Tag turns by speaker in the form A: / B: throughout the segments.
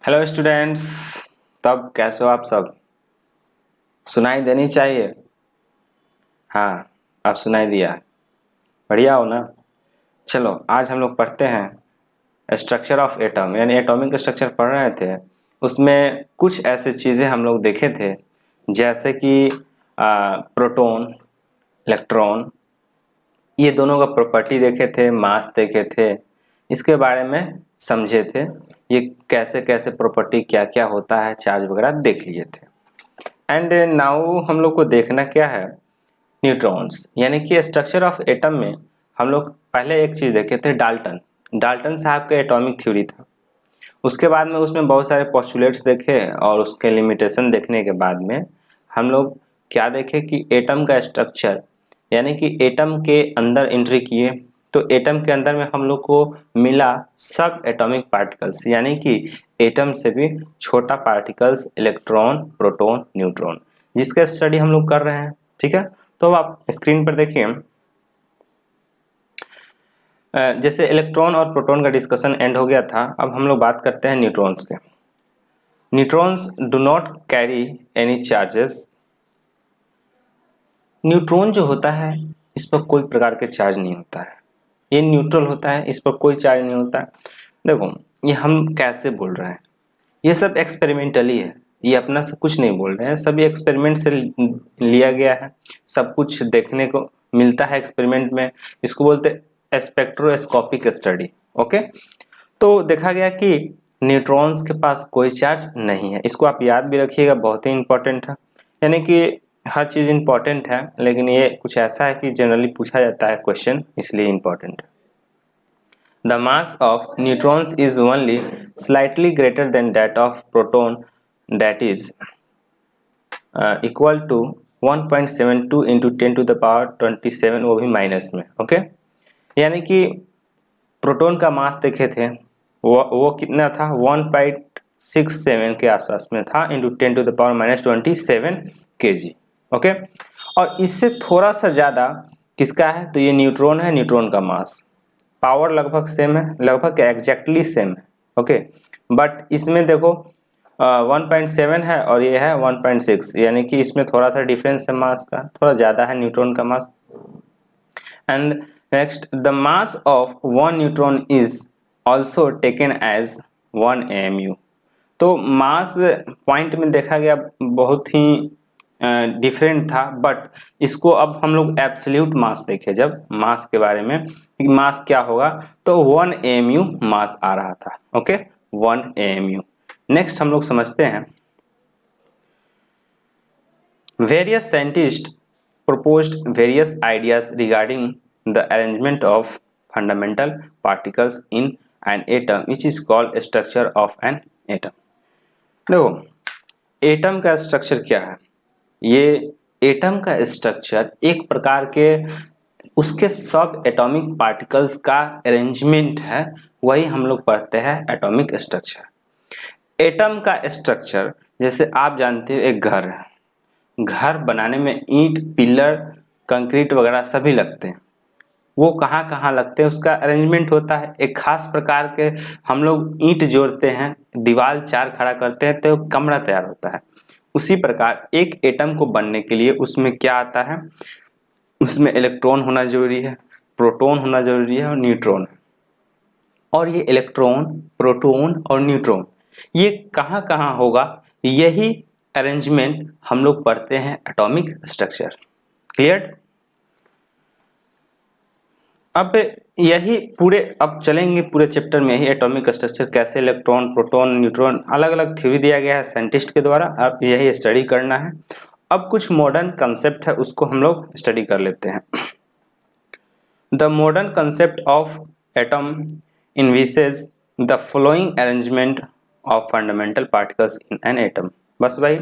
A: Hello students. तब कैसे हो आप सब? सुनाई देनी चाहिए। हाँ, अब सुनाई दिया। बढ़िया हो ना? चलो आज हम लोग पढ़ते हैं स्ट्रक्चर ऑफ एटम, यानी एटॉमिक स्ट्रक्चर पढ़ रहे थे। उसमें कुछ ऐसे चीज़ें हम लोग देखे थे जैसे कि प्रोटॉन, इलेक्ट्रॉन, ये दोनों का प्रॉपर्टी देखे थे, मास देखे थे, इसके बारे में समझे थे। ये कैसे कैसे प्रॉपर्टी क्या क्या होता है, चार्ज वगैरह देख लिए थे। एंड नाउ हम लोग को देखना क्या है, न्यूट्रॉन्स, यानी कि स्ट्रक्चर ऑफ एटम में हम लोग पहले एक चीज़ देखे थे, डाल्टन। डाल्टन साहब का एटॉमिक थ्योरी था। उसके बाद में उसमें बहुत सारे पोस्टुलेट्स देखे और उसके लिमिटेशन देखने के बाद में हम लोग क्या देखे कि एटम का स्ट्रक्चर, यानी कि एटम के अंदर एंट्री किए तो एटम के अंदर में हम लोग को मिला सब एटॉमिक पार्टिकल्स, यानी कि एटम से भी छोटा पार्टिकल्स, इलेक्ट्रॉन, प्रोटॉन, न्यूट्रॉन, जिसका स्टडी हम लोग कर रहे हैं। ठीक है, तो आप स्क्रीन पर देखिए। जैसे इलेक्ट्रॉन और प्रोटॉन का डिस्कशन एंड हो गया था, अब हम लोग बात करते हैं न्यूट्रॉन्स के। Neutrons do not carry any charges. Neutron जो होता है इस पर कोई प्रकार के चार्ज नहीं होता है, ये न्यूट्रल होता है, इस पर कोई चार्ज नहीं होता है। देखो ये हम कैसे बोल रहे हैं, ये सब एक्सपेरिमेंटली है, ये अपना से कुछ नहीं बोल रहे हैं, सभी एक्सपेरिमेंट से लिया गया है। सब कुछ देखने को मिलता है एक्सपेरिमेंट में, इसको बोलते हैं स्पेक्ट्रोस्कोपिक स्टडी। ओके, तो देखा गया कि न्यूट्रॉन्स के पास कोई चार्ज नहीं है। इसको आप याद भी रखिएगा, बहुत ही इंपॉर्टेंट है। यानी कि हर चीज़ इंपॉर्टेंट है, लेकिन ये कुछ ऐसा है कि जनरली पूछा जाता है क्वेश्चन, इसलिए इंपॉर्टेंट है। The mass of neutrons is only slightly greater than that of proton, that is equal to 1.72 into 10 to the power 27, वो भी माइनस में। ओके, यानी कि प्रोटॉन का मास देखे थे, वो कितना था, 1.67 के आसपास में था, into 10 to the power -27 kg। Okay, और इससे थोड़ा सा ज़्यादा किसका है, तो ये न्यूट्रॉन है। न्यूट्रॉन का मास, पावर लगभग सेम है, लगभग एग्जैक्टली सेम है। ओके, बट इसमें देखो 1.7 है और ये है 1.6, यानी कि इसमें थोड़ा सा डिफरेंस है, मास का थोड़ा ज़्यादा है न्यूट्रॉन का mass. And next, the mass of one neutron is also taken as 1 AMU। तो मास पॉइंट में देखा गया बहुत ही डिफरेंट था, बट इसको अब हम लोग एब्सोल्यूट मास देखे, जब मास के बारे में कि मास क्या होगा, तो 1 AMU मास आ रहा था। Okay, 1 AMU। नेक्स्ट हम लोग समझते हैं, various scientist proposed various ideas regarding the arrangement of fundamental particles in an atom, which is called structure of an atom। देखो एटम का स्ट्रक्चर क्या है, ये एटम का स्ट्रक्चर एक प्रकार के उसके सब एटॉमिक पार्टिकल्स का अरेंजमेंट है, वही हम लोग पढ़ते हैं एटॉमिक स्ट्रक्चर। एटम का स्ट्रक्चर जैसे आप जानते हो, एक घर है, घर बनाने में ईंट, पिलर, कंक्रीट वगैरह सभी लगते हैं। वो कहाँ कहाँ लगते हैं, उसका अरेंजमेंट होता है। एक खास प्रकार के हम लोग ईंट जोड़ते हैं, दीवार चार खड़ा करते हैं तो कमरा तैयार होता है। उसी प्रकार एक एटम को बनने के लिए उसमें क्या आता है, उसमें इलेक्ट्रॉन होना जरूरी है, प्रोटॉन होना जरूरी है और न्यूट्रॉन। और ये इलेक्ट्रॉन, प्रोटॉन और न्यूट्रॉन ये कहाँ कहाँ होगा, यही अरेंजमेंट हम लोग पढ़ते हैं एटॉमिक स्ट्रक्चर। क्लियर? अब यही पूरे, अब चलेंगे पूरे चैप्टर में ही एटॉमिक स्ट्रक्चर कैसे, इलेक्ट्रॉन, प्रोटॉन, न्यूट्रॉन, अलग अलग थ्योरी दिया गया है साइंटिस्ट के द्वारा, अब यही स्टडी करना है। अब कुछ मॉडर्न कंसेप्ट है, उसको हम लोग स्टडी कर लेते हैं। The modern concept of atom envisages the following arrangement of fundamental particles in an atom. बस भाई,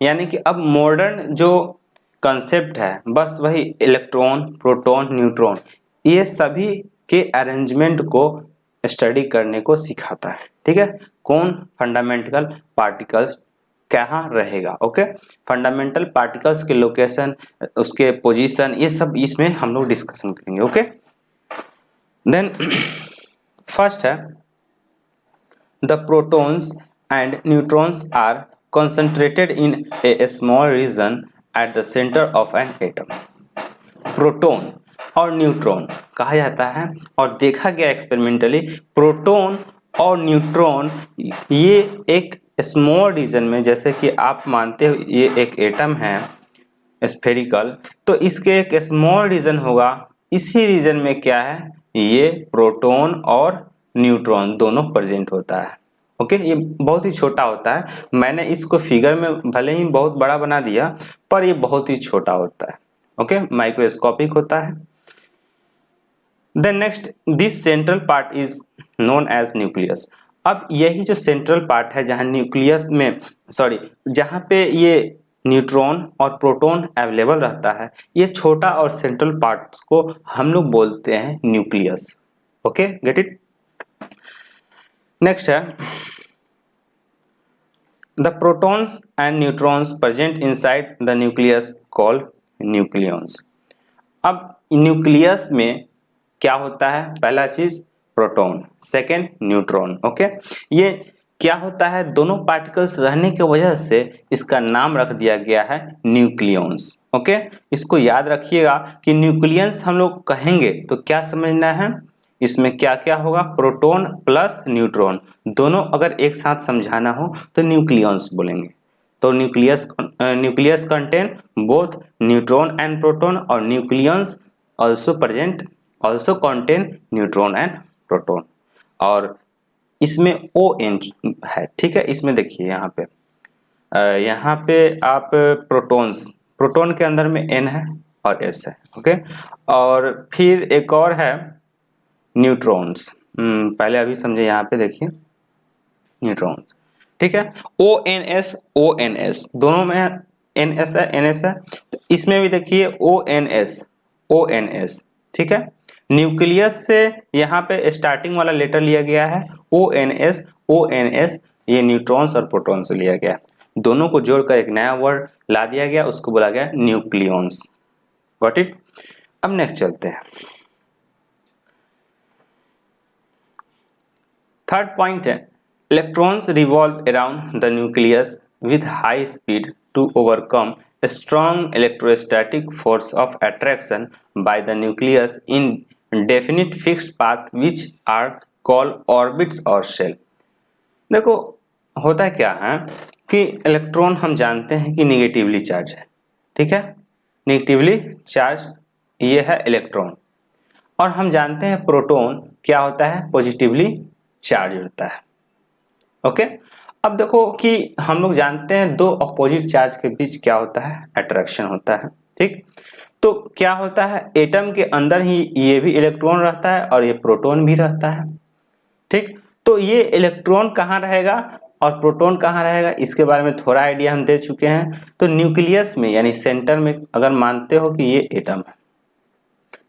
A: यानी कि अब मॉडर्न जो कंसेप्ट है बस वही इलेक्ट्रॉन, प्रोटॉन, न्यूट्रॉन, ये सभी के अरेंजमेंट को स्टडी करने को सिखाता है। ठीक है, कौन, फंडामेंटल पार्टिकल्स कहाँ रहेगा। ओके, फंडामेंटल पार्टिकल्स के लोकेशन, उसके पोजीशन, ये सब इसमें हम लोग डिस्कशन करेंगे। ओके, देन फर्स्ट है the protons and neutrons are concentrated in a small region at the center of an atom. Proton और न्यूट्रॉन कहा जाता है और देखा गया एक्सपेरिमेंटली प्रोटॉन और न्यूट्रॉन ये एक स्मॉल रीजन में, जैसे कि आप मानते हो ये एक एटम है स्फेरिकल, तो इसके एक स्मॉल रीजन होगा, इसी रीजन में क्या है ये प्रोटॉन और न्यूट्रॉन दोनों प्रेजेंट होता है। ओके, ये बहुत ही छोटा होता है, मैंने इसको फिगर में भले ही बहुत बड़ा बना दिया पर ये बहुत ही छोटा होता है। ओके, माइक्रोस्कोपिक होता है। Then next, this central part is known as nucleus. अब यही जो सेंट्रल पार्ट है जहाँ न्यूक्लियस में जहाँ पे ये न्यूट्रॉन और प्रोटॉन अवेलेबल रहता है, ये छोटा और सेंट्रल पार्ट्स को हम लोग बोलते हैं nucleus. Okay, get it. Next है the protons and neutrons present inside the nucleus called nucleons. अब न्यूक्लियस में क्या होता है, पहला चीज प्रोटॉन, सेकेंड न्यूट्रॉन। ओके, ये क्या होता है, दोनों पार्टिकल्स रहने की वजह से इसका नाम रख दिया गया है न्यूक्लियॉन्स। ओके, इसको याद रखिएगा कि न्यूक्लियंस हम लोग कहेंगे तो क्या समझना है, इसमें क्या क्या होगा, प्रोटॉन प्लस न्यूट्रॉन दोनों अगर एक साथ समझाना हो तो न्यूक्लियॉन्स बोलेंगे। तो nucleus contain both neutron and proton और nucleons also contain neutron and proton. और इसमें ON है, ठीक है। इसमें देखिए यहाँ पे आप प्रोटॉन के अंदर में N है और S है। ओके, और फिर एक और है न्यूट्रॉन्स, पहले अभी समझे, यहाँ पे देखिए न्यूट्रॉन्स, ठीक है। ONS दोनों में NS है, NS है, तो इसमें भी देखिए ONS, ठीक है। न्यूक्लियस से यहाँ पे स्टार्टिंग वाला लेटर लिया गया है ONS, ये न्यूट्रॉन्स और प्रोटॉन से लिया गया, दोनों को जोड़कर एक नया वर्ड ला दिया गया, उसको बोला गया न्यूक्लियॉन्स। Got it. अब नेक्स्ट चलते हैं, थर्ड पॉइंट है electrons revolve around the nucleus with high speed to overcome a strong electrostatic force of attraction by the nucleus in definite fixed path which are called orbits or shell। देखो होता क्या है कि electron हम जानते हैं कि निगेटिवली चार्ज है, ठीक है, निगेटिवली चार्ज ये है इलेक्ट्रॉन, और हम जानते हैं प्रोटॉन क्या होता है, पॉजिटिवली चार्ज होता है। ओके, अब देखो कि हम लोग जानते हैं दो अपोजिट चार्ज के बीच क्या होता है, अट्रैक्शन होता है, ठीक। तो क्या होता है, एटम के अंदर ही ये भी इलेक्ट्रॉन रहता है और ये प्रोटॉन भी रहता है, ठीक। तो ये इलेक्ट्रॉन कहाँ रहेगा और प्रोटॉन कहाँ रहेगा, इसके बारे में थोड़ा आइडिया हम दे चुके हैं। तो न्यूक्लियस में यानी सेंटर में अगर मानते हो कि ये एटम है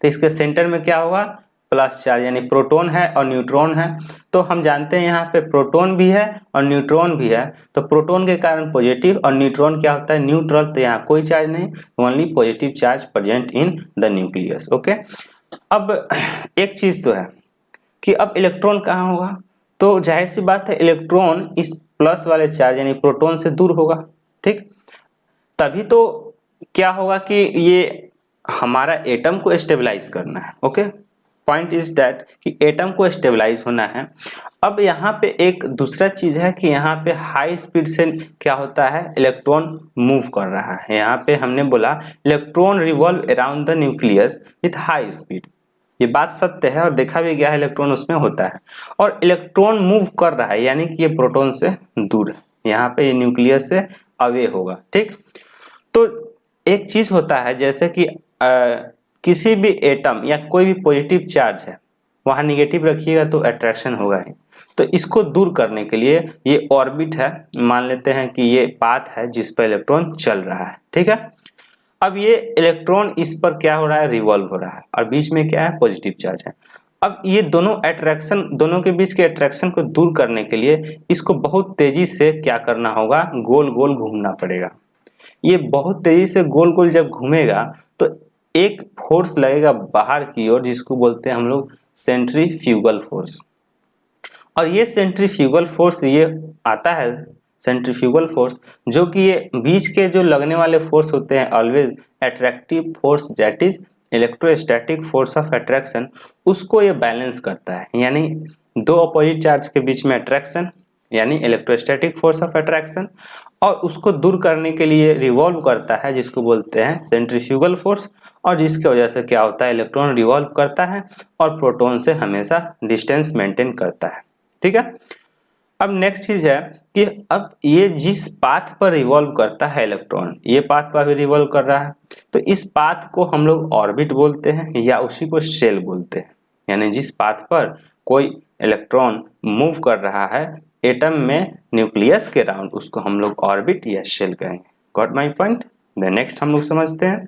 A: तो इसके सेंटर में क्या होगा, प्लस चार्ज, यानी प्रोटॉन है और न्यूट्रॉन है। तो हम जानते हैं यहाँ पे प्रोटॉन भी है और न्यूट्रॉन भी है, तो प्रोटॉन के कारण पॉजिटिव और न्यूट्रॉन क्या होता है, न्यूट्रल, तो यहाँ कोई चार्ज नहीं, only positive charge present in the nucleus. Okay, अब एक चीज तो है कि अब इलेक्ट्रॉन कहाँ होगा, तो जाहिर सी बात है इलेक्ट्रॉन इस प्लस वाले चार्ज यानी प्रोटॉन से दूर होगा, ठीक। तभी तो क्या होगा कि ये हमारा एटम को स्टेबलाइज करना है। ओके, पॉइंट इज दैट कि एटम को स्टेबलाइज होना है। अब यहाँ पे एक दूसरा चीज है कि यहाँ पे हाई स्पीड से क्या होता है, इलेक्ट्रॉन मूव कर रहा है। यहाँ पे हमने बोला electron revolve around the nucleus with high speed, ये बात सत्य है और देखा भी गया है, इलेक्ट्रॉन उसमें होता है और इलेक्ट्रॉन मूव कर रहा है, यानी कि ये प्रोटॉन से दूर है, यहाँ पे ये न्यूक्लियस से अवे होगा, ठीक। तो एक चीज होता है जैसे कि किसी भी एटम या कोई भी पॉजिटिव चार्ज है वहां निगेटिव रखिएगा तो अट्रैक्शन होगा ही, तो इसको दूर करने के लिए ये ऑर्बिट है, मान लेते हैं कि ये पाथ है जिस पर इलेक्ट्रॉन चल रहा है, ठीक है। अब ये इलेक्ट्रॉन इस पर क्या हो रहा है, रिवॉल्व हो रहा है और बीच में क्या है, पॉजिटिव चार्ज है। अब ये दोनों के बीच के अट्रैक्शन को दूर करने के लिए इसको बहुत तेजी से क्या करना होगा, गोल गोल घूमना पड़ेगा। ये बहुत तेजी से गोल गोल जब घूमेगा तो एक फोर्स लगेगा बाहर की ओर जिसको बोलते हैं हम लोग सेंट्रीफ्यूगल फोर्स, और ये सेंट्रीफ्यूगल फोर्स ये आता है, सेंट्रीफ्यूगल फोर्स, जो कि ये बीच के जो लगने वाले फोर्स होते हैं always attractive force that is electrostatic force of attraction, उसको ये बैलेंस करता है। यानी दो अपोजिट चार्ज के बीच में अट्रैक्शन यानी इलेक्ट्रोस्टैटिक फोर्स ऑफ अट्रैक्शन, और उसको दूर करने के लिए रिवॉल्व करता है जिसको बोलते हैं सेंट्रीफ्यूगल फोर्स, और जिसकी वजह से क्या होता है, इलेक्ट्रॉन रिवॉल्व करता है और प्रोटॉन से हमेशा डिस्टेंस मेंटेन करता है। ठीक है, अब नेक्स्ट चीज है कि अब ये जिस पाथ पर रिवॉल्व करता है इलेक्ट्रॉन, ये पाथ पर भी रिवॉल्व कर रहा है, तो इस पाथ को हम लोग ऑर्बिट बोलते हैं या उसी को शेल बोलते हैं। यानी जिस पाथ पर कोई इलेक्ट्रॉन मूव कर रहा है एटम में न्यूक्लियस के राउंड, उसको हम लोग ऑर्बिट या शेल कहेंगे। Got my point? Then next हम लोग समझते हैं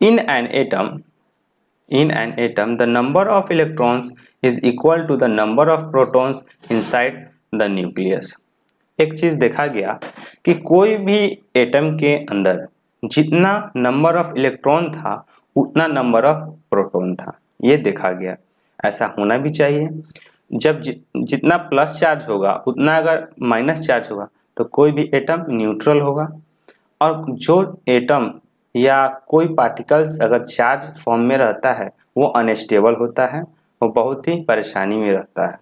A: in an atom the number of electrons is equal to the number of protons inside the nucleus। एक चीज देखा गया कि कोई भी एटम के अंदर जितना नंबर ऑफ इलेक्ट्रॉन था उतना नंबर ऑफ प्रोटॉन था, ये देखा गया। ऐसा होना भी चाहिए। जब जितना प्लस चार्ज होगा उतना अगर माइनस चार्ज होगा तो कोई भी एटम न्यूट्रल होगा, और जो एटम या कोई पार्टिकल्स अगर चार्ज फॉर्म में रहता है वो अनस्टेबल होता है, वो बहुत ही परेशानी में रहता है।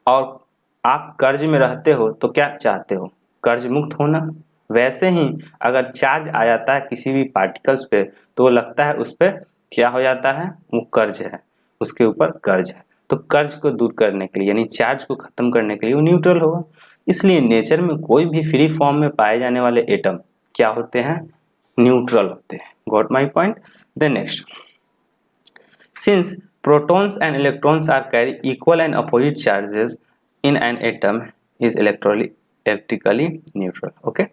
A: और आप कर्ज में रहते हो तो क्या चाहते हो, कर्ज मुक्त होना। वैसे ही अगर चार्ज आ जाता है किसी भी पार्टिकल्स पे तो लगता है उस पर क्या हो जाता है, वो कर्ज है, उसके ऊपर कर्ज है। तो कर्ज को दूर करने के लिए यानी चार्ज को खत्म करने के लिए वो न्यूट्रल होगा। इसलिए नेचर में कोई भी फ्री फॉर्म में पाए जाने वाले एटम क्या होते हैं, न्यूट्रल होते हैं। Got my point? Then next, since protons and electrons are carry equal and opposite charges in an atom is electrically neutral। Okay,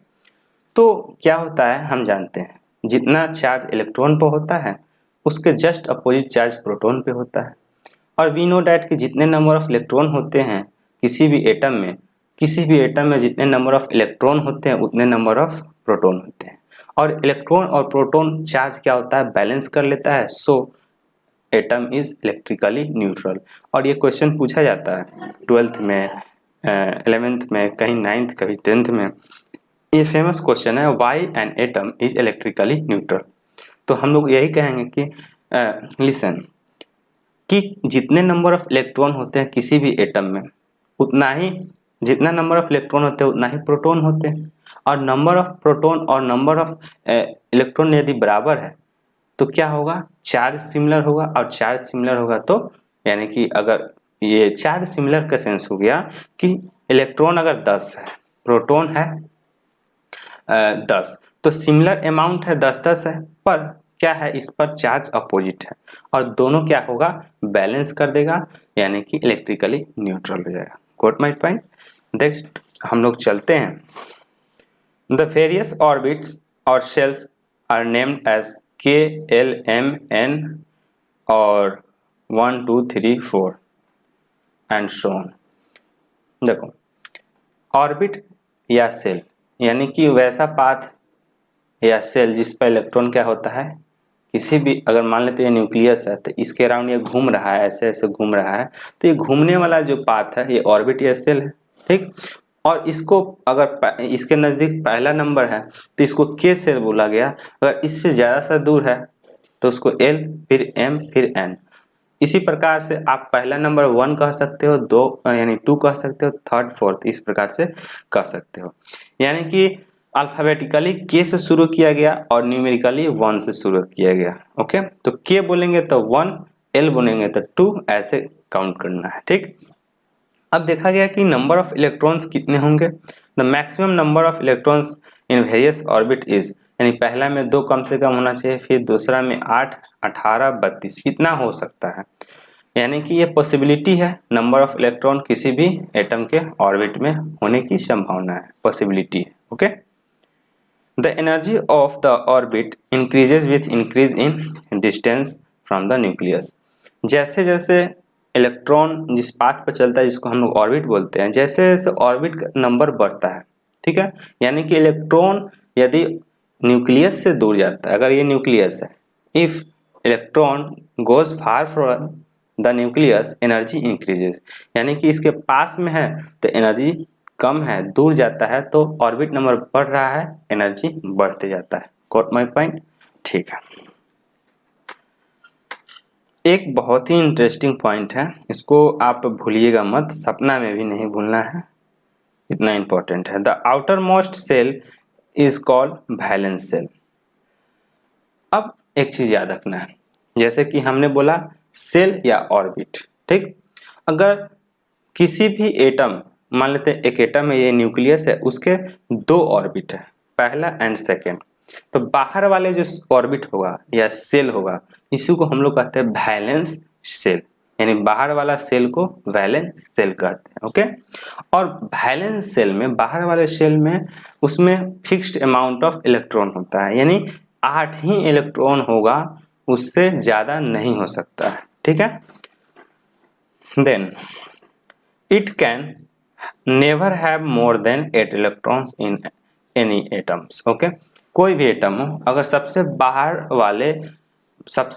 A: तो क्या होता है हम जानते हैं, जितना चार्ज इलेक्ट्रॉन पर होता है उसके जस्ट अपोजिट चार्ज प्रोटॉन पे होता है। और वी नो डैट कि जितने नंबर ऑफ इलेक्ट्रॉन होते हैं किसी भी एटम में जितने नंबर ऑफ इलेक्ट्रॉन होते हैं उतने नंबर ऑफ प्रोटॉन होते हैं। और इलेक्ट्रॉन और प्रोटॉन चार्ज क्या होता है, बैलेंस कर लेता है। सो एटम इज इलेक्ट्रिकली न्यूट्रल। और ये क्वेश्चन पूछा जाता है 12th में, 11th में, कहीं 9th, कहीं 10th में। ये फेमस क्वेश्चन है, why an atom is electrically neutral. तो हम लोग यही कहेंगे कि लिसन, कि जितने नंबर ऑफ इलेक्ट्रॉन होते हैं किसी भी एटम में उतना ही, जितना नंबर ऑफ इलेक्ट्रॉन होते हैं उतना ही प्रोटॉन होते हैं। और नंबर ऑफ प्रोटॉन और नंबर ऑफ इलेक्ट्रॉन यदि बराबर है तो क्या होगा, चार्ज सिमिलर होगा। और चार्ज सिमिलर होगा तो यानी कि अगर ये चार्ज सिमिलर का सेंस हो गया कि इलेक्ट्रॉन अगर 10 है, प्रोटॉन है 10, तो सिमिलर अमाउंट है 10-10 है, पर क्या है इस पर चार्ज अपोजिट है और दोनों क्या होगा, बैलेंस कर देगा, यानी कि इलेक्ट्रिकली न्यूट्रल हो जाएगा। Got my point? नेक्स्ट हम लोग चलते हैं, द वेरियस ऑर्बिट्स और shells are named as K, L, M, N और 1, 2, 3, 4 एंड सो ऑन। देखो, ऑर्बिट या सेल यानी कि वैसा पाथ या सेल जिस पर इलेक्ट्रॉन क्या होता है, किसी भी, अगर मान लेते हैं न्यूक्लियस है तो इसके अराउंड ये घूम रहा है, ऐसे ऐसे घूम रहा है, तो ये घूमने वाला जो पाथ है ये ऑर्बिट या सेल है। ठीक, और इसको अगर इसके नज़दीक पहला नंबर है तो इसको के सेल बोला गया। अगर इससे ज़्यादा सा दूर है तो उसको एल, फिर एम, फिर एन। इसी प्रकार से आप पहला नंबर 1 कह सकते हो, 2 यानी 2 कह सकते हो, 3rd, 4th इस प्रकार से कह सकते हो। यानी कि अल्फ़ाबेटिकली के से शुरू किया गया और न्यूमेरिकली 1 से शुरू किया गया। ओके, तो के बोलेंगे तो 1, एल बोलेंगे तो 2, ऐसे काउंट करना है। ठीक, अब देखा गया कि नंबर ऑफ इलेक्ट्रॉन्स कितने होंगे। The maximum number of electrons in various orbit is, यानी पहला में 2 कम से कम होना चाहिए, फिर दूसरा में 8, 18, 32 इतना हो सकता है। यानी कि ये पॉसिबिलिटी है, नंबर ऑफ इलेक्ट्रॉन किसी भी एटम के ऑर्बिट में होने की संभावना है, पॉसिबिलिटी है। Okay, the energy of the orbit increases with increase in distance from the nucleus. जैसे जैसे इलेक्ट्रॉन जिस पाथ पर चलता है जिसको हम लोग ऑर्बिट बोलते हैं, जैसे जैसे ऑर्बिट का नंबर बढ़ता है, ठीक है, यानी कि इलेक्ट्रॉन यदि न्यूक्लियस से दूर जाता है, अगर ये न्यूक्लियस है, if electron goes far from the nucleus energy increases, यानी कि इसके पास में है तो एनर्जी कम है, दूर जाता है तो ऑर्बिट नंबर बढ़ रहा है, एनर्जी बढ़ते जाता है। Got my point? ठीक है। एक बहुत ही इंटरेस्टिंग पॉइंट है, इसको आप भूलिएगा मत, सपना में भी नहीं भूलना है, इतना इंपॉर्टेंट है। The outer most shell is called valence shell. अब एक चीज याद रखना है, जैसे कि हमने बोला सेल या ऑर्बिट, ठीक। अगर किसी भी एटम, मान लेते हैं एक एटम है, ये न्यूक्लियस है, उसके दो ऑर्बिट है, पहला एंड सेकेंड, तो बाहर वाले जो ऑर्बिट होगा या सेल होगा, इसी को हम लोग कहते हैं वैलेंस सेल, यानी बाहर वाला सेल को वैलेंस सेल कहते हैं। ओके। और वैलेंस सेल में, बाहर वाले सेल में, उसमें फिक्स्ड अमाउंट ऑफ इलेक्ट्रॉन होता है, यानी 8 ही इलेक्ट्रॉन होगा, उससे ज्यादा नहीं हो सकता है, ठीक है। Then it can never have more than 8 electrons in any atoms. Okay, कोई भी एटम हो, अगर सबसे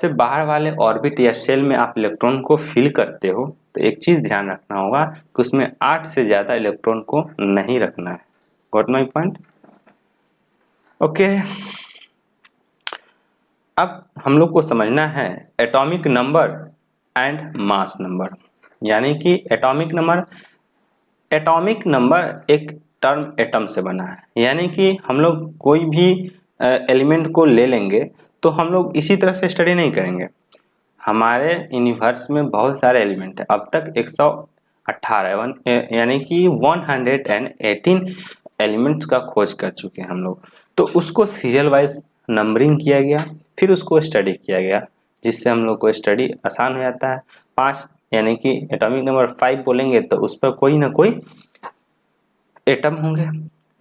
A: बाहर वाले ऑर्बिट या सेल में आप इलेक्ट्रॉन को फिल करते हो, तो एक चीज ध्यान रखना होगा कि उसमें 8 से ज्यादा इलेक्ट्रॉन को नहीं रखना है। Got my point? ओके। अब हम लोग को समझना है atomic number and mass number, यानी कि एटॉमिक नंबर एक टर्म एटम से बना है, यानी कि हम लोग कोई भी एलिमेंट को ले लेंगे तो हम लोग इसी तरह से स्टडी नहीं करेंगे। हमारे यूनिवर्स में बहुत सारे एलिमेंट हैं, अब तक 118 यानी कि 118 एलिमेंट्स का खोज कर चुके हैं हम लोग, तो उसको सीरियल वाइज नंबरिंग किया गया, फिर उसको स्टडी किया गया, जिससे हम लोग को स्टडी आसान हो जाता है। 5 यानी कि एटॉमिक नंबर 5 बोलेंगे तो उस पर कोई ना कोई एटम होंगे,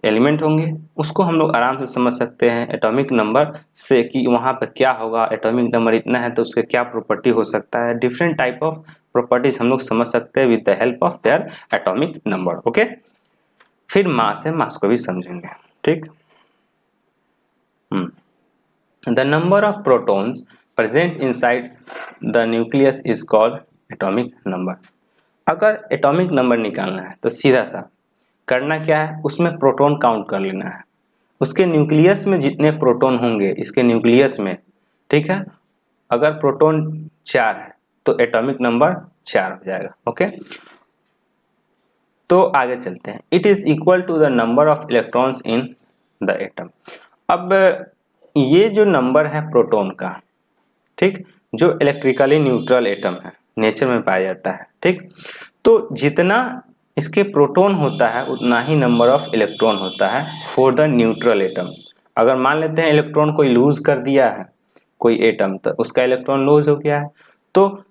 A: एलिमेंट होंगे, उसको हम लोग आराम से समझ सकते हैं एटॉमिक नंबर से कि वहाँ पर क्या होगा, एटॉमिक नंबर इतना है तो उसके क्या प्रॉपर्टी हो सकता है, डिफरेंट टाइप ऑफ प्रॉपर्टीज हम लोग समझ सकते हैं with the help of their atomic number. Okay, फिर मास है, मास को भी समझेंगे, ठीक। The number of protons present inside the nucleus is called atomic number. अगर एटॉमिक नंबर निकालना है तो सीधा सा करना क्या है, उसमें प्रोटॉन काउंट कर लेना है, उसके न्यूक्लियस में जितने प्रोटॉन होंगे इसके न्यूक्लियस में, ठीक है। अगर प्रोटॉन 4 है तो एटॉमिक नंबर 4 हो जाएगा। ओके, तो आगे चलते हैं। It is equal to the number of electrons in the atom. अब ये जो नंबर है प्रोटॉन का, ठीक, जो इलेक्ट्रिकली न्यूट्रल एटम है, नेचर में पाया जाता है, ठीक, तो जितना इसके प्रोटॉन होता है उतना ही नंबर ऑफ इलेक्ट्रॉन होता है फॉर द न्यूट्रल एटम। अगर मान लेते हैं इलेक्ट्रॉन कोई लूज कर दिया है कोई एटम, तो उसका इलेक्ट्रॉन लूज हो गया है, तो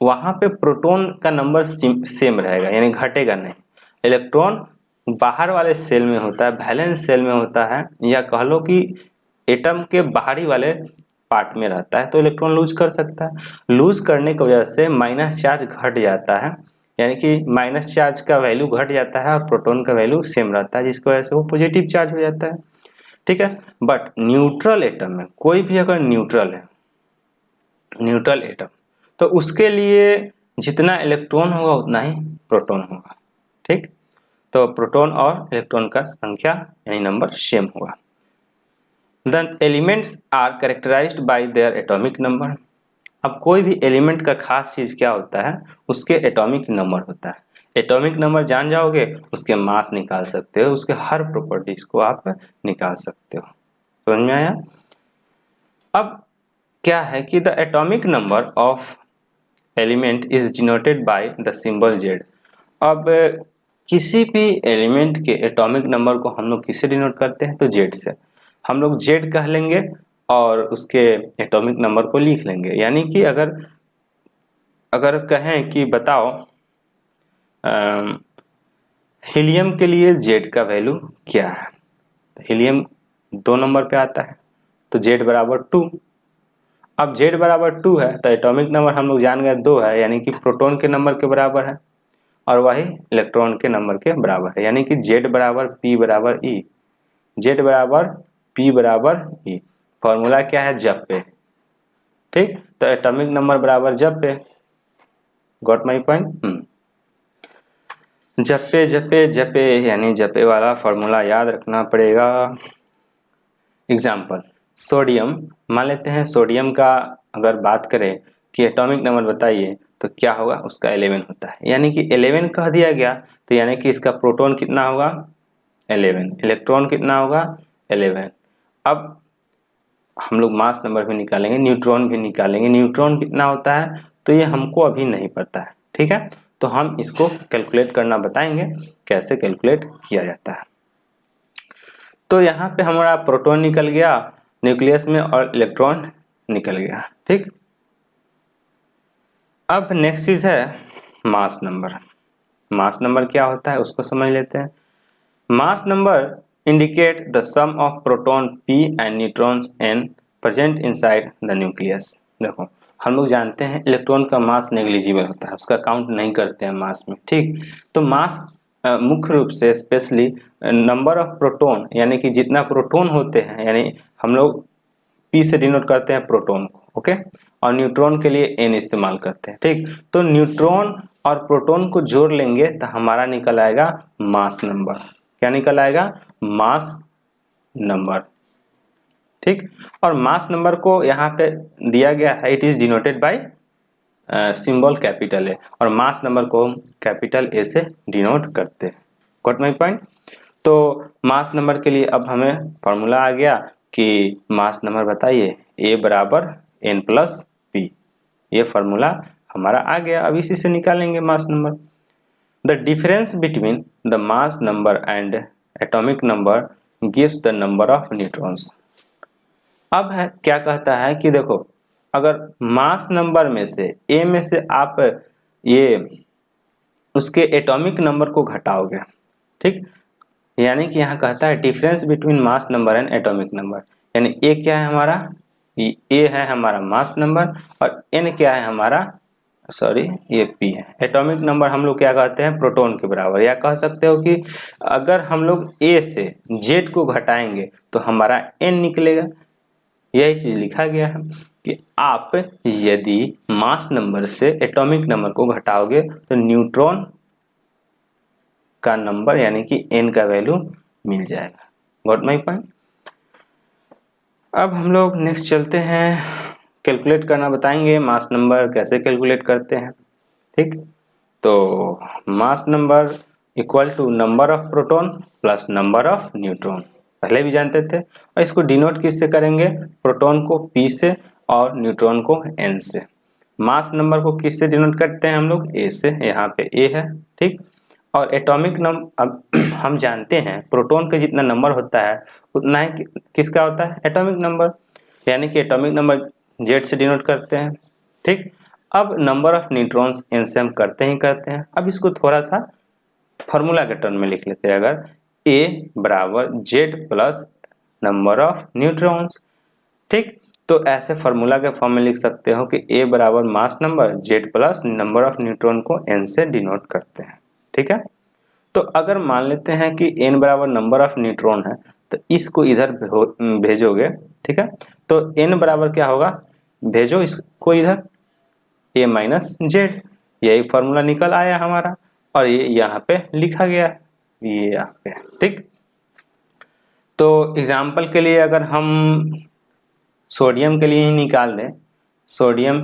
A: वहां पे प्रोटॉन का नंबर सेम रहेगा, यानी घटेगा नहीं। इलेक्ट्रॉन बाहर वाले सेल में होता है, वैलेंस सेल में होता है, या कह लो कि एटम के बाहरी वाले पार्ट में रहता है, तो इलेक्ट्रॉन लूज कर सकता है। लूज करने की वजह से माइनस चार्ज घट जाता है, यानी कि माइनस चार्ज का वैल्यू घट जाता है और प्रोटॉन का वैल्यू सेम रहता है, जिसकी वजह से वो पॉजिटिव चार्ज हो जाता है, ठीक है। बट न्यूट्रल एटम में, कोई भी अगर न्यूट्रल है, न्यूट्रल एटम, तो उसके लिए जितना इलेक्ट्रॉन होगा उतना ही प्रोटॉन होगा, ठीक। तो प्रोटॉन और इलेक्ट्रॉन का संख्या यानी नंबर सेम होगा। The elements are characterized by their atomic number। अब कोई भी एलिमेंट का खास चीज क्या होता है, उसके एटॉमिक नंबर होता है। एटॉमिक नंबर जान जाओगे, उसके मास निकाल सकते हो, उसके हर प्रॉपर्टीज को आप निकाल सकते हो। समझ में आया? अब क्या है कि the atomic number of element is denoted by the symbol Z. अब किसी भी एलिमेंट के एटॉमिक नंबर को हम लोग किससे डिनोट करते हैं, तो जेड से। हम लोग जेड कह लेंगे और उसके एटॉमिक नंबर को लिख लेंगे, यानी कि अगर कहें कि बताओ हीलियम के लिए जेड का वैल्यू क्या है, तो हीलियम 2 नंबर पे आता है, तो जेड बराबर 2। अब जेड बराबर 2 है तो एटॉमिक नंबर हम लोग जान गए 2 है, यानी कि प्रोटॉन के नंबर के बराबर है, और वही इलेक्ट्रॉन के नंबर के बराबर है, यानी कि जेड बराबर पी बराबर ई। जेड बराबर पी बराबर ई। फॉर्मूला क्या है, जब पे ठीक। तो एटॉमिक नंबर बराबर जपे, गॉट माई पॉइंट। जपे जपे जपे यानी जपे वाला फॉर्मूला याद रखना पड़ेगा। एग्जाम्पल सोडियम, मान लेते हैं सोडियम का अगर बात करें कि एटॉमिक नंबर बताइए तो क्या होगा, उसका 11 होता है, यानी कि 11 कह दिया गया तो यानी कि इसका प्रोटॉन कितना होगा 11, इलेक्ट्रॉन कितना होगा 11। अब हम लोग मास नंबर भी निकालेंगे, न्यूट्रॉन भी निकालेंगे, न्यूट्रॉन कितना होता है तो ये हमको अभी नहीं पता है, ठीक है। तो हम इसको कैलकुलेट करना बताएंगे, कैसे कैलकुलेट किया जाता है। तो यहाँ पे हमारा प्रोटॉन निकल गया न्यूक्लियस में और इलेक्ट्रॉन निकल गया, ठीक। अब नेक्स्ट चीज है मास नंबर। मास नंबर क्या होता है उसको समझ लेते हैं। Mass number indicate the sum of proton P and neutrons N present inside the nucleus. देखो हम लोग जानते हैं इलेक्ट्रॉन का मास नेग्लिजिबल होता है, उसका काउंट नहीं करते हैं मास में, ठीक। तो मास मुख्य रूप से स्पेशली नंबर ऑफ प्रोटॉन यानी कि जितना प्रोटॉन होते हैं, यानी हम लोग P से डिनोट करते हैं प्रोटॉन को, ओके, और न्यूट्रॉन के लिए N इस्तेमाल करते हैं, ठीक। तो न्यूट्रॉन और प्रोटॉन को जोड़ लेंगे तो हमारा निकल आएगा मास नंबर। क्या निकल आएगा, मास नंबर, ठीक। और मास नंबर को यहाँ पे दिया गया है, it is denoted by symbol capital A, और मास नंबर को हम कैपिटल ए से डिनोट करते हैं। Got my point. तो मास नंबर के लिए अब हमें फॉर्मूला आ गया कि मास नंबर बताइए A बराबर N प्लस P, ये फॉर्मूला हमारा आ गया। अब इसी से निकालेंगे mass number. The difference between the mass number and atomic number gives the number of neutrons. अब है क्या कहता है कि देखो अगर मास नंबर में से A में से आप ये उसके एटॉमिक नंबर को घटाओगे, ठीक, यानी कि यहाँ कहता है difference between mass number and atomic number, यानी ए क्या है हमारा, ए है हमारा मास नंबर और एन क्या है हमारा, सॉरी ये पी है एटॉमिक नंबर। हम लोग क्या कहते हैं प्रोटॉन के बराबर, या कह सकते हो कि अगर हम लोग ए से जेड को घटाएंगे तो हमारा एन निकलेगा। यही चीज लिखा गया है कि आप यदि मास नंबर से एटॉमिक नंबर को घटाओगे तो न्यूट्रॉन का नंबर यानी कि n का वैल्यू मिल जाएगा। Got my point. अब हम लोग नेक्स्ट चलते हैं, कैलकुलेट करना बताएंगे मास नंबर कैसे कैलकुलेट करते हैं, ठीक। तो mass number equal to number of proton plus number of neutron, पहले भी जानते थे। और इसको डिनोट किससे करेंगे, प्रोटॉन को P से और न्यूट्रॉन को N से। मास नंबर को किससे डिनोट करते हैं हम लोग, A से, यहाँ पे A है, ठीक। और एटॉमिक नंबर अब हम जानते हैं प्रोटॉन का जितना नंबर होता है उतना ही किसका होता है, एटॉमिक नंबर, यानी कि एटॉमिक नंबर जेड से डिनोट करते हैं, ठीक। अब नंबर ऑफ न्यूट्रॉन्स इनसे हम करते ही करते हैं। अब इसको थोड़ा सा फॉर्मूला के टर्म में लिख लेते हैं, अगर ए बराबर Z plus number of neutrons, ठीक। तो ऐसे फार्मूला के फॉर्म में लिख सकते हो कि ए बराबर mass number Z plus number of neutron को एन से डिनोट करते हैं, ठीक है। तो अगर मान लेते हैं कि n बराबर नंबर ऑफ न्यूट्रॉन है तो इसको इधर भेजोगे, ठीक है। तो n बराबर क्या होगा, भेजो इसको इधर a माइनस जेड, यही फॉर्मूला निकल आया हमारा और ये यहाँ पे लिखा गया, ये यहाँ पे, ठीक। तो एग्जाम्पल के लिए अगर हम सोडियम के लिए ही निकाल दें, सोडियम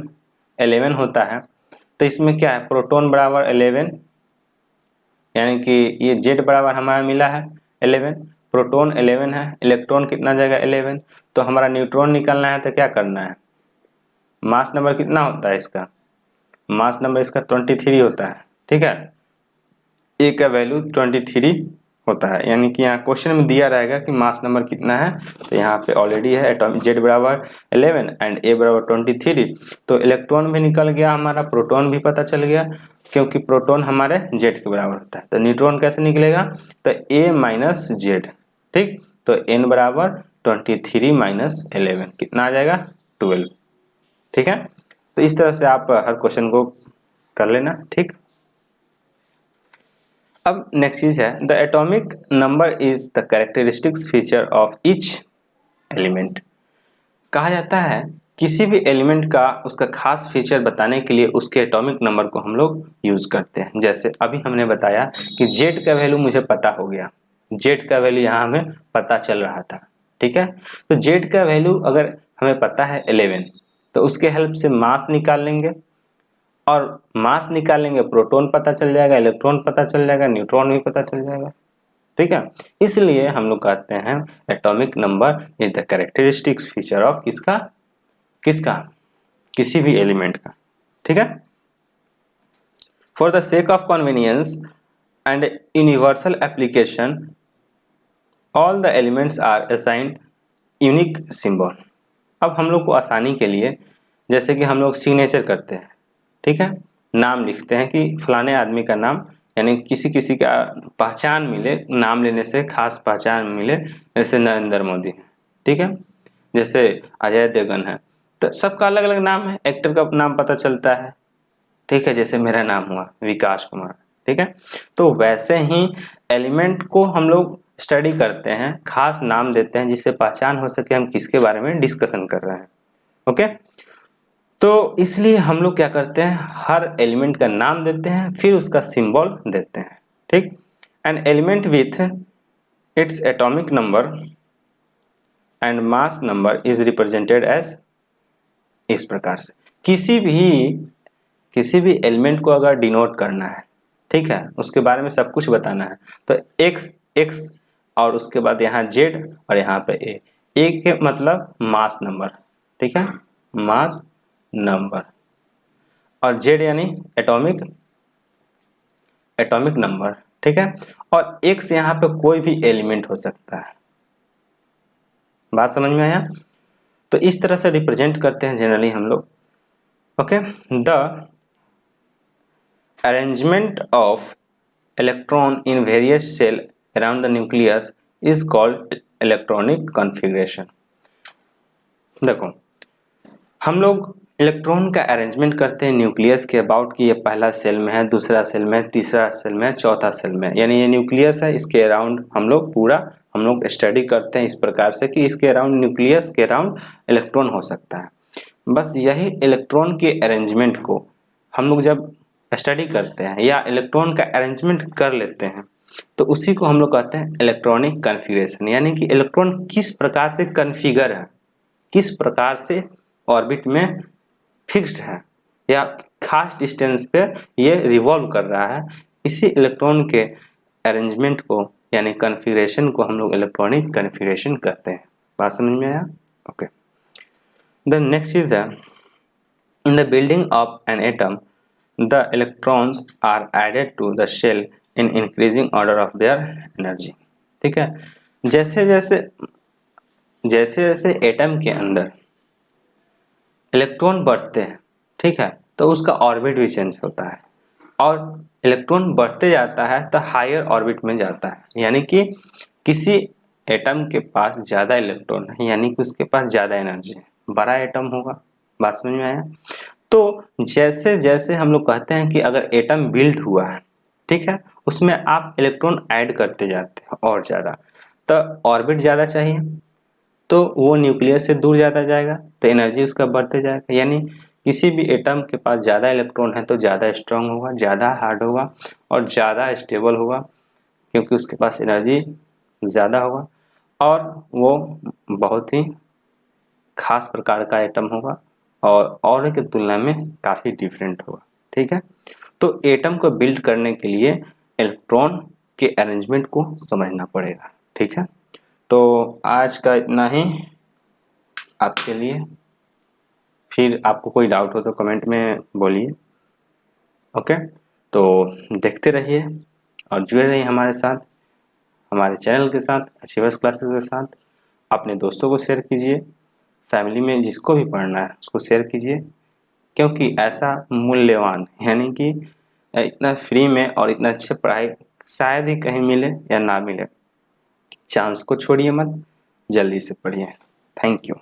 A: 11 होता है तो इसमें क्या है, प्रोटॉन बराबर 11 यानी कि ये जेड बराबर हमारा मिला है 11, प्रोटॉन 11 है, इलेक्ट्रॉन कितना जाएगा 11। तो हमारा न्यूट्रॉन निकालना है तो क्या करना है, मास नंबर कितना होता है इसका, मास नंबर इसका 23 होता है, ठीक है। ए का वैल्यू 23 होता है, यानी कि यहाँ क्वेश्चन में दिया रहेगा कि मास नंबर कितना है, तो यहाँ पे ऑलरेडी है एटॉमिक जेड बराबर 11 एंड ए बराबर 23। तो इलेक्ट्रॉन भी निकल गया हमारा, प्रोटॉन भी पता चल गया क्योंकि प्रोटॉन हमारे जेड के बराबर होता है। तो न्यूट्रॉन कैसे निकलेगा, तो ए माइनस जेड, ठीक। तो एन बराबर 23 माइनस 11 कितना आ जाएगा 12, ठीक है। तो इस तरह से आप हर क्वेश्चन को कर लेना, ठीक। अब नेक्स्ट चीज है the atomic number is the characteristics feature of each element. कहा जाता है किसी भी एलिमेंट का उसका खास फीचर बताने के लिए उसके एटॉमिक नंबर को हम लोग यूज करते हैं। जैसे अभी हमने बताया कि जेड का वैल्यू मुझे पता हो गया, जेड का वैल्यू यहाँ हमें पता चल रहा था, ठीक है। तो जेड का वैल्यू अगर हमें पता है 11, तो उसके हेल्प से मास निकाल लेंगे, और मास निकालेंगे प्रोटॉन पता चल जाएगा, इलेक्ट्रॉन पता चल जाएगा, न्यूट्रॉन भी पता चल जाएगा, ठीक है। इसलिए हम लोग कहते हैं atomic number is the characteristics feature of किसका किसका किसी भी एलिमेंट का, ठीक है। For the sake of convenience and universal application all the elements are assigned unique symbol. अब हम लोग को आसानी के लिए, जैसे कि हम लोग सिग्नेचर करते हैं, ठीक है, नाम लिखते हैं कि फलाने आदमी का नाम, यानी किसी किसी का पहचान मिले, नाम लेने से खास पहचान मिले, जैसे नरेंद्र मोदी है, ठीक है, जैसे अजय देवगन है, तो सबका अलग अलग नाम है, एक्टर का नाम पता चलता है, ठीक है, जैसे मेरा नाम हुआ विकास कुमार, ठीक है। तो वैसे ही एलिमेंट को हम लोग स्टडी करते हैं, खास नाम देते हैं जिससे पहचान हो सके हम किसके बारे में डिस्कशन कर रहे हैं, ओके। तो इसलिए हम लोग क्या करते हैं, हर एलिमेंट का नाम देते हैं, फिर उसका सिंबल देते हैं, ठीक। An element with its atomic number and mass number is represented as, इस प्रकार से किसी भी एलिमेंट को अगर डिनोट करना है, ठीक है, उसके बारे में सब कुछ बताना है, तो एक्स एक्स और उसके बाद यहाँ जेड और यहाँ पे ए के मतलब मास नंबर, ठीक है, मास नंबर, और जेड यानी एटॉमिक नंबर, ठीक है। और एक्स यहाँ पे कोई भी एलिमेंट हो सकता है, बात समझ में आया। तो इस तरह से रिप्रेजेंट करते हैं जनरली हम लोग, okay. The arrangement of electron in various cell around the nucleus is called electronic configuration। देखो, हम लोग इलेक्ट्रॉन का अरेंजमेंट करते हैं न्यूक्लियस के अबाउट कि ये पहला सेल में है, दूसरा सेल में, तीसरा सेल में, चौथा सेल में, यानी ये न्यूक्लियस है, इसके अराउंड हम लोग स्टडी करते हैं इस प्रकार से कि इसके अराउंड, न्यूक्लियस के अराउंड इलेक्ट्रॉन हो सकता है। बस यही इलेक्ट्रॉन के अरेंजमेंट को हम लोग जब स्टडी करते हैं या इलेक्ट्रॉन का अरेंजमेंट कर लेते हैं, तो उसी को हम लोग कहते हैं इलेक्ट्रॉनिक कॉन्फ़िगरेशन, यानी कि इलेक्ट्रॉन किस प्रकार से कॉन्फ़िगर है, किस प्रकार से ऑर्बिट में फिक्स्ड है या खास डिस्टेंस पे ये रिवॉल्व कर रहा है, इसी इलेक्ट्रॉन के अरेंजमेंट को यानी कॉन्फ़िगरेशन को हम लोग इलेक्ट्रॉनिक कॉन्फ़िगरेशन कहते हैं। बात समझ में आया, okay. The next is in the building of an atom the electrons are added to the shell in increasing order of their energy, ठीक है। जैसे जैसे एटम के अंदर इलेक्ट्रॉन बढ़ते हैं, ठीक है, तो उसका ऑर्बिट भी चेंज होता है, और इलेक्ट्रॉन बढ़ते जाता है तो हायर ऑर्बिट में जाता है, यानी कि किसी एटम के पास ज़्यादा इलेक्ट्रॉन है, यानी कि उसके पास ज़्यादा एनर्जी है, बड़ा एटम होगा। बात समझ में आया। तो जैसे जैसे हम लोग कहते हैं कि अगर एटम बिल्ड हुआ है, ठीक है, उसमें आप इलेक्ट्रॉन ऐड करते जाते हैं और ज़्यादा, तो ऑर्बिट ज़्यादा चाहिए, तो वो न्यूक्लियस से दूर जाता जाएगा, तो एनर्जी उसका बढ़ते जाएगा। यानी किसी भी एटम के पास ज़्यादा इलेक्ट्रॉन है तो ज़्यादा स्ट्रांग होगा, ज़्यादा हार्ड होगा और ज़्यादा स्टेबल होगा, क्योंकि उसके पास एनर्जी ज़्यादा होगा और वो बहुत ही खास प्रकार का एटम होगा और की तुलना में काफ़ी डिफरेंट होगा, ठीक है। तो एटम को बिल्ड करने के लिए इलेक्ट्रॉन के अरेंजमेंट को समझना पड़ेगा, ठीक है। तो आज का इतना ही आपके लिए, फिर आपको कोई डाउट हो तो कमेंट में बोलिए, ओके। तो देखते रहिए और जुड़े रहिए हमारे साथ, हमारे चैनल के साथ, अचीवर्स क्लासेस के साथ। अपने दोस्तों को शेयर कीजिए, फैमिली में जिसको भी पढ़ना है उसको शेयर कीजिए, क्योंकि ऐसा मूल्यवान यानी कि इतना फ्री में और इतना अच्छे पढ़ाई शायद ही कहीं मिले या ना मिले। चांस को छोड़िए मत, जल्दी से पढ़िए। Thank you.